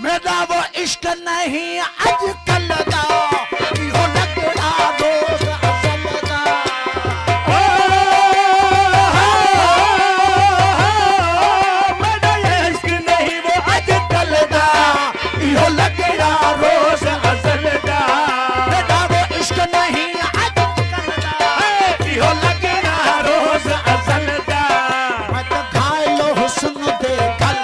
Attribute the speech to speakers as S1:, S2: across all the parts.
S1: मेरा वो इश्क नहीं आजकल दा, इहो लगड़ा रोज असल दा।
S2: मेरा इश्क नहीं वो आजकल दा, इहो लगड़ा रोज असल दा।
S1: मेरा वो इश्क नहीं आजकल दा,
S2: इहो लगड़ा रोज असल दा।
S1: मैं तो घायल हुस्न दे गल,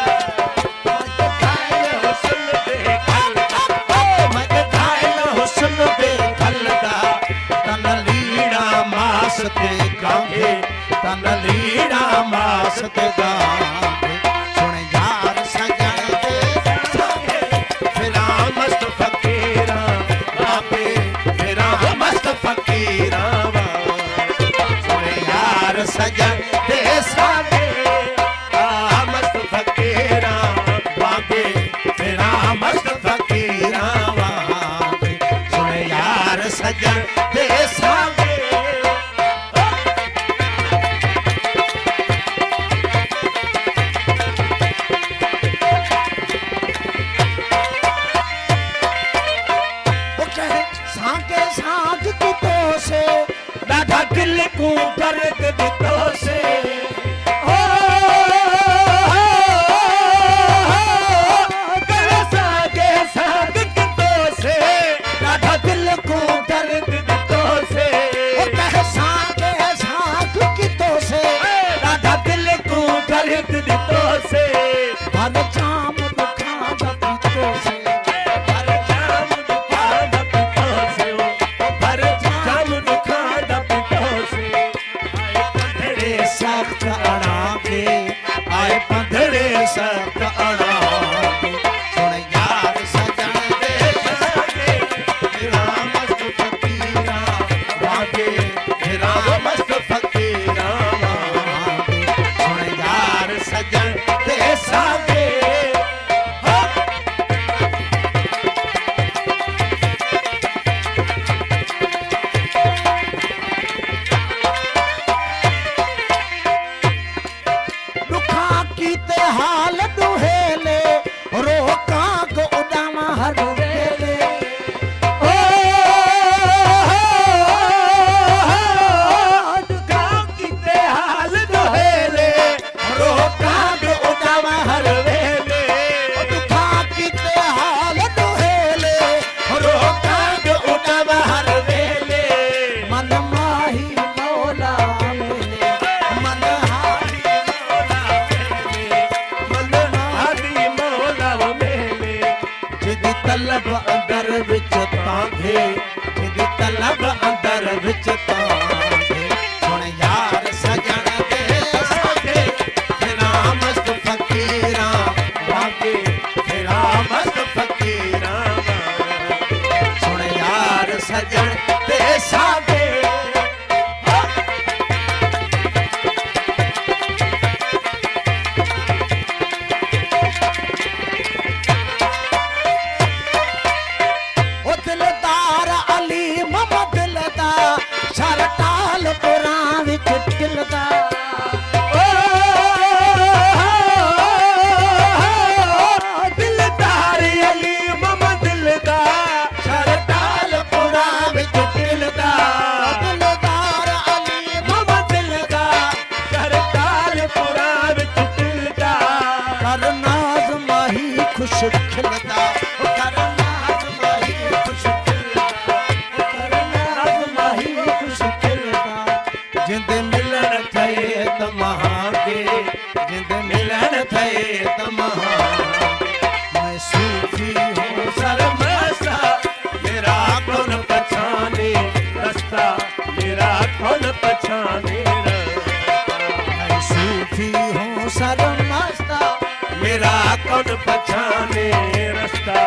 S2: तन लीड़ा मास ते गांगे।
S1: सुन यार सजन दे
S2: संगे फिरा मस्त फकीरा बाबे, फिरा मस्त फकीरा बाबे। सुन यार सजन दे संगे मस्त फकीरा बाबे, फिरा मस्त फकीरा बाबे। सुन यार सजन दे संगे। ॾाढा दिल को दर्द दितो से, सागे साग कितो से। ॾाढा दिल को दर्द दितो से,
S1: सागे साग कितो से।
S2: ॾाढा दिल को दर्द दितो से।
S1: भर जाम दुखा दतो से,
S2: भर जाम दुखा दतो से, भर जाम दुखा दतो से। आए पंधड़े सख्त अड़ा के, आए पंधड़े सख्त अड़ा के। सुन यार सजन दे संगे फिरा मस्त फकीरा वागे, फिरा मस्त फकीरा वागे। सुन यार सजन दे संगे।
S1: दुखा कीते हाल दुहेले, रोका को उडामा हर वेले।
S2: दुखा कीते हाल दुहेले, रोका को उडामा हर वेले।
S1: दुखा कीते हाल दुहेले,
S2: रोका को उडामा हर वेले।
S1: मन माही मौला मिले, मन हारी
S2: जिदी तलब अंदर विच तांगे, जिदी तलब अंदर विच तांगे।
S1: सुन यार सजन दे
S2: संगे फिरा मस्त फकीरा वागे, फिरा मस्त फकीरा वागे। सुन यार सजन दे संगे।
S1: ओ दिलदार अली मम दिलदा, शरटाल पुरा विच दिलदा।
S2: दिलदार अली मम दिलदा, शरटाल पुरा विच दिलदा।
S1: दिलदार अली
S2: मम दिलदा, शरटाल पुरा विच दिलदा।
S1: कर नाज माही खुश खिलदा, कर नाज माही खुश खिलदा, कर नाज माही खुश खिलदा।
S2: जिंद मिलन थे तमहागे, जिंद मिलन थे तमहागे। मैं सूफी हूँ सरमसा, मेरा कौन पहचाने रास्ता, मेरा कौन पहचाने रास्ता।
S1: मैं सूफी हूँ सरमस्ता,
S2: मेरा कौन पहचाने रास्ता।